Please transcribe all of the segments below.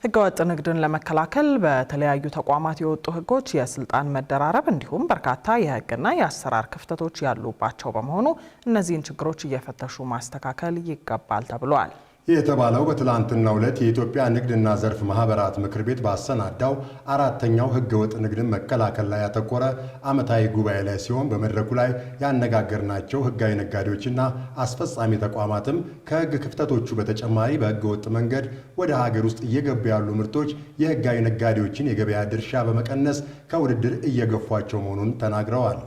ህገወጥ ንግድን ለመከላከል በተለያዩ ተቋማት የወጡ ህጎች የስልጣን መደራረብ እንዲሁም በርካታ የህግና የአሰራር ክፍተቶች ያሉባቸው በመሆኑ እነዚህን ችግሮች እየፈተሹ ማስተካከል ይገባል ተብሏል። የተባለው በትላንትናው ዕለት የኢትዮጵያ ንግድና ዘርፍ ማህበራት ምክር ቤት ባሰናዳው አራተኛው ህገወጥ ንግድን መከላከል ላይ ያተኮረ ዓመታዊ ጉባኤ ላይ ሲሆን በመድረኩ ላይ ያነጋገርናቸው ህጋዊ ነጋዴዎችና አስፈጻሚ ተቋማትም ከህግ ክፍተቶቹ በተጨማሪ በህገወጥ መንገድ ወደ ሀገር ውስጥ እየገቡ ያሉ ምርቶች የህጋዊ ነጋዴዎችን የገበያ ድርሻ በመቀነስ ከውድድር እየገፏቸው መሆኑን ተናግረዋል።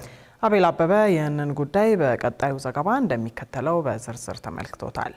አቤል አበበ ይህንን ጉዳይ በቀጣዩ ዘገባ እንደሚከተለው በዝርዝር ተመልክቶታል።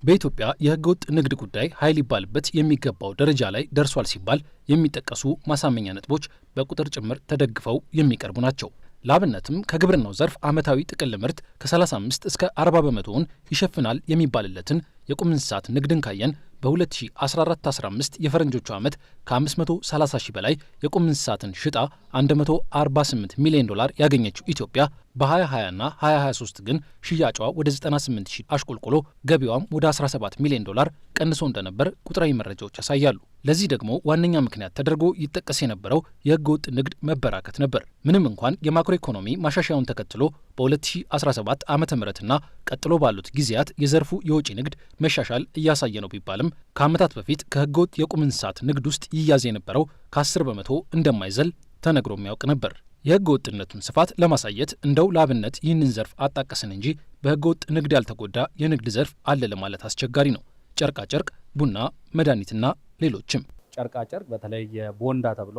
በኢትዮጵያ የህገወጥ ንግድ ጉዳይ ኃይል ይባልበት የሚገባው ደረጃ ላይ ደርሷል ሲባል የሚጠቀሱ ማሳመኛ ነጥቦች በቁጥር ጭምር ተደግፈው የሚቀርቡ ናቸው። ለአብነትም ከግብርናው ዘርፍ ዓመታዊ ጥቅል ምርት ከ35 እስከ 40 በመቶውን ይሸፍናል የሚባልለትን የቁም እንስሳት ንግድን ካየን በ2014-15 የፈረንጆቹ ዓመት ከ530 ሺህ በላይ የቁም እንስሳትን ሽጣ 148 ሚሊዮን ዶላር ያገኘችው ኢትዮጵያ በ2020ና 2023 ግን ሽያጯ ወደ 98 ሺህ አሽቆልቆሎ ገቢዋም ወደ 17 ሚሊዮን ዶላር ቀንሶ እንደነበር ቁጥራዊ መረጃዎች ያሳያሉ። ለዚህ ደግሞ ዋነኛ ምክንያት ተደርጎ ይጠቀስ የነበረው የህገወጥ ንግድ መበራከት ነበር። ምንም እንኳን የማክሮ ኢኮኖሚ ማሻሻያውን ተከትሎ በ2017 ዓ.ም.ና ቀጥሎ ባሉት ጊዜያት የዘርፉ የውጭ ንግድ መሻሻል እያሳየ ነው ቢባልም ከዓመታት በፊት ከህገወጥ የቁም እንስሳት ንግድ ውስጥ ይያዝ የነበረው ከ10 በመቶ እንደማይዘል ተነግሮ የሚያውቅ ነበር። የህገ ወጥነቱን ስፋት ለማሳየት እንደው ለአብነት ይህንን ዘርፍ አጣቀስን እንጂ በህገ ወጥ ንግድ ያልተጎዳ የንግድ ዘርፍ አለ ለማለት አስቸጋሪ ነው። ጨርቃጨርቅ፣ ቡና፣ መድኃኒትና ሌሎችም። ጨርቃጨርቅ በተለይ የቦንዳ ተብሎ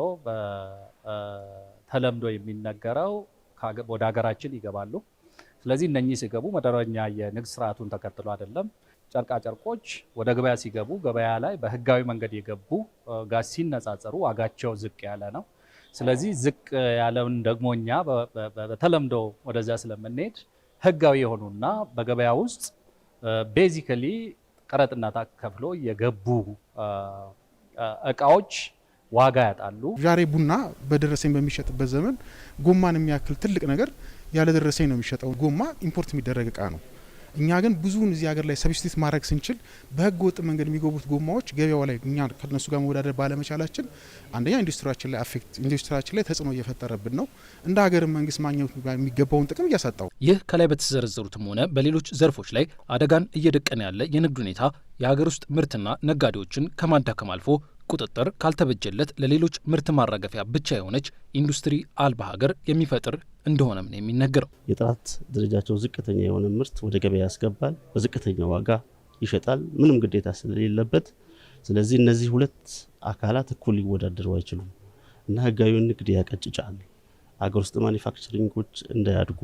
በተለምዶ የሚነገረው ወደ ሀገራችን ይገባሉ። ስለዚህ እነኚህ ሲገቡ መደበኛ የንግድ ስርዓቱን ተከትሎ አይደለም። ጨርቃጨርቆች ወደ ገበያ ሲገቡ ገበያ ላይ በህጋዊ መንገድ የገቡ ጋር ሲነጻጸሩ ዋጋቸው ዝቅ ያለ ነው። ስለዚህ ዝቅ ያለውን ደግሞ እኛ በተለምዶ ወደዚያ ስለምንሄድ ህጋዊ የሆኑና በገበያ ውስጥ ቤዚካሊ ቀረጥና ታክስ ከፍሎ የገቡ እቃዎች ዋጋ ያጣሉ። ዛሬ ቡና በደረሰኝ በሚሸጥበት ዘመን ጎማን የሚያክል ትልቅ ነገር ያለ ደረሰኝ ነው የሚሸጠው። ጎማ ኢምፖርት የሚደረግ እቃ ነው። እኛ ግን ብዙውን እዚህ ሀገር ላይ ሰብስቲት ማድረግ ስንችል በህገ ወጥ መንገድ የሚገቡት ጎማዎች ገበያው ላይ እኛ ከነሱ ጋር መወዳደር ባለመቻላችን አንደኛ ኢንዱስትሪያችን ላይ ተጽዕኖ እየፈጠረብን ነው። እንደ ሀገር መንግስት ማግኘት የሚገባውን ጥቅም እያሳጣው። ይህ ከላይ በተዘረዘሩትም ሆነ በሌሎች ዘርፎች ላይ አደጋን እየደቀነ ያለ የንግድ ሁኔታ የሀገር ውስጥ ምርትና ነጋዴዎችን ከማዳከም አልፎ ቁጥጥር ካልተበጀለት ለሌሎች ምርት ማራገፊያ ብቻ የሆነች ኢንዱስትሪ አልባ ሀገር የሚፈጥር እንደሆነም ነው የሚነገረው። የጥራት ደረጃቸው ዝቅተኛ የሆነ ምርት ወደ ገበያ ያስገባል፣ በዝቅተኛ ዋጋ ይሸጣል፣ ምንም ግዴታ ስለሌለበት። ስለዚህ እነዚህ ሁለት አካላት እኩል ሊወዳደሩ አይችሉም እና ህጋዊውን ንግድ ያቀጭጫል። አገር ውስጥ ማኒፋክቸሪንጎች እንዳያድጉ፣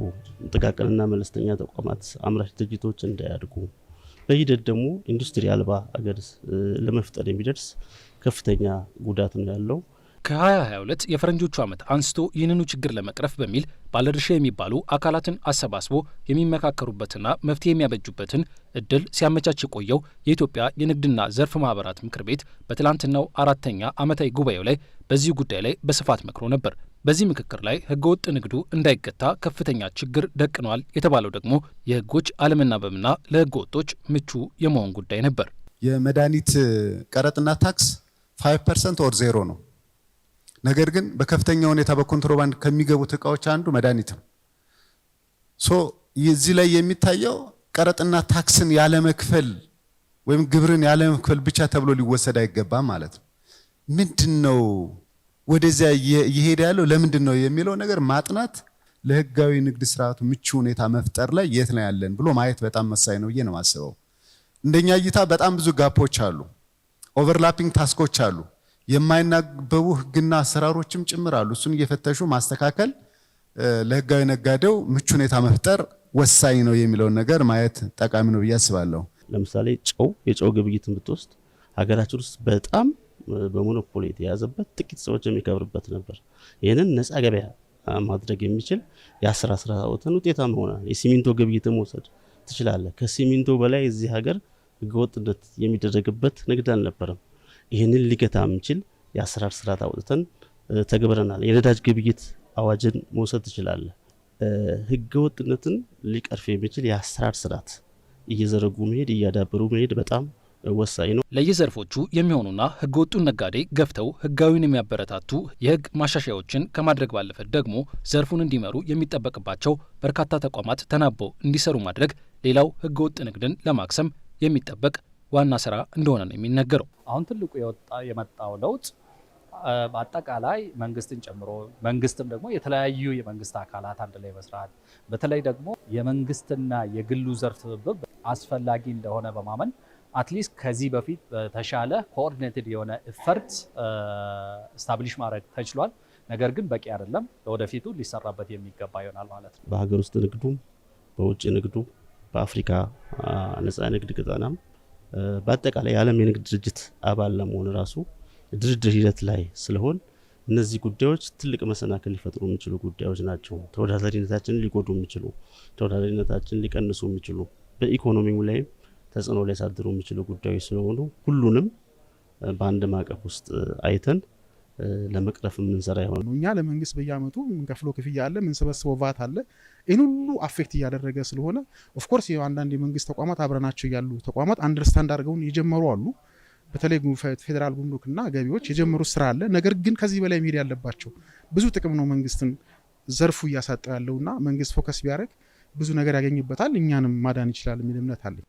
ጥቃቅንና መለስተኛ ተቋማት አምራች ድርጅቶች እንዳያድጉ፣ በሂደት ደግሞ ኢንዱስትሪ አልባ አገር ለመፍጠር የሚደርስ ከፍተኛ ጉዳት ነው ያለው። ከ2022 የፈረንጆቹ ዓመት አንስቶ ይህንኑ ችግር ለመቅረፍ በሚል ባለድርሻ የሚባሉ አካላትን አሰባስቦ የሚመካከሩበትና መፍትሄ የሚያበጁበትን እድል ሲያመቻች የቆየው የኢትዮጵያ የንግድና ዘርፍ ማህበራት ምክር ቤት በትላንትናው አራተኛ ዓመታዊ ጉባኤው ላይ በዚህ ጉዳይ ላይ በስፋት መክሮ ነበር። በዚህ ምክክር ላይ ህገወጥ ንግዱ እንዳይገታ ከፍተኛ ችግር ደቅኗል የተባለው ደግሞ የህጎች አለመናበብና ለህገ ወጦች ምቹ የመሆን ጉዳይ ነበር። የመድኃኒት ቀረጥና ታክስ 5% ኦር 0 ነው። ነገር ግን በከፍተኛ ሁኔታ በኮንትሮባንድ ከሚገቡት እቃዎች አንዱ መድኃኒት ነው። እዚህ ላይ የሚታየው ቀረጥና ታክስን ያለመክፈል ወይም ግብርን ያለመክፈል ብቻ ተብሎ ሊወሰድ አይገባም ማለት ነው። ምንድነው ወደዚያ እየሄደ ያለው ለምንድን ነው የሚለው ነገር ማጥናት ለህጋዊ ንግድ ስርዓቱ ምቹ ሁኔታ መፍጠር ላይ የት ነው ያለን ብሎ ማየት በጣም መሳይ ነው ብዬ ነው የማስበው። እንደኛ እይታ በጣም ብዙ ጋፖች አሉ፣ ኦቨርላፒንግ ታስኮች አሉ፣ የማይናበቡ ህግና አሰራሮችም ጭምር አሉ። እሱን እየፈተሹ ማስተካከል ለህጋዊ ነጋዴው ምቹ ሁኔታ መፍጠር ወሳኝ ነው የሚለውን ነገር ማየት ጠቃሚ ነው ብዬ አስባለሁ። ለምሳሌ የጨው ግብይትን ብትወስድ ሀገራችን ውስጥ በጣም በሞኖፖሊ የተያዘበት ጥቂት ሰዎች የሚከብርበት ነበር። ይህንን ነፃ ገበያ ማድረግ የሚችል የአስራ ስራዎትን ውጤታማ ሆኗል። የሲሚንቶ ግብይትን መውሰድ ትችላለህ። ከሲሚንቶ በላይ እዚህ ሀገር ህገወጥነት የሚደረግበት ንግድ አልነበረም። ይህንን ሊገታ የሚችል የአሰራር ስርዓት አውጥተን ተግብረናል። የነዳጅ ግብይት አዋጅን መውሰድ ትችላለህ። ህገወጥነትን ሊቀርፍ የሚችል የአሰራር ስርዓት እየዘረጉ መሄድ እያዳበሩ መሄድ በጣም ወሳኝ ነው። ለየዘርፎቹ የሚሆኑና ህገወጡን ነጋዴ ገፍተው ህጋዊውን የሚያበረታቱ የህግ ማሻሻያዎችን ከማድረግ ባለፈ ደግሞ ዘርፉን እንዲመሩ የሚጠበቅባቸው በርካታ ተቋማት ተናበው እንዲሰሩ ማድረግ ሌላው ህገወጥ ንግድን ለማክሰም የሚጠበቅ ዋና ስራ እንደሆነ ነው የሚነገረው። አሁን ትልቁ የመጣው ለውጥ በአጠቃላይ መንግስትን ጨምሮ መንግስትም ደግሞ የተለያዩ የመንግስት አካላት አንድ ላይ መስራት፣ በተለይ ደግሞ የመንግስትና የግሉ ዘርፍ ትብብር አስፈላጊ እንደሆነ በማመን አትሊስት ከዚህ በፊት በተሻለ ኮኦርዲኔትድ የሆነ ኤፈርት ስታብሊሽ ማድረግ ተችሏል። ነገር ግን በቂ አይደለም። ለወደፊቱ ሊሰራበት የሚገባ ይሆናል ማለት ነው። በሀገር ውስጥ ንግዱም በውጭ ንግዱ በአፍሪካ ነፃ ንግድ ቀጠናም በአጠቃላይ የዓለም የንግድ ድርጅት አባል ለመሆን ራሱ ድርድር ሂደት ላይ ስለሆን እነዚህ ጉዳዮች ትልቅ መሰናክል ሊፈጥሩ የሚችሉ ጉዳዮች ናቸው። ተወዳዳሪነታችንን ሊጎዱ የሚችሉ፣ ተወዳዳሪነታችንን ሊቀንሱ የሚችሉ፣ በኢኮኖሚው ላይም ተጽዕኖ ሊያሳድሩ የሚችሉ ጉዳዮች ስለሆኑ ሁሉንም በአንድ ማዕቀፍ ውስጥ አይተን ለመቅረፍ የምንሰራ ይሆናል። እኛ ለመንግስት በየአመቱ የምንከፍለው ክፍያ አለ፣ የምንሰበስበው ቫት አለ። ይህን ሁሉ አፌክት እያደረገ ስለሆነ ኦፍኮርስ አንዳንድ የመንግስት ተቋማት አብረናቸው ያሉ ተቋማት አንደርስታንድ አድርገውን የጀመሩ አሉ። በተለይ ፌዴራል ጉምሩክና ገቢዎች የጀመሩት ስራ አለ። ነገር ግን ከዚህ በላይ መሄድ ያለባቸው ብዙ ጥቅም ነው መንግስትን ዘርፉ እያሳጣ ያለውና መንግስት ፎከስ ቢያደርግ ብዙ ነገር ያገኝበታል፣ እኛንም ማዳን ይችላል የሚል እምነት አለኝ።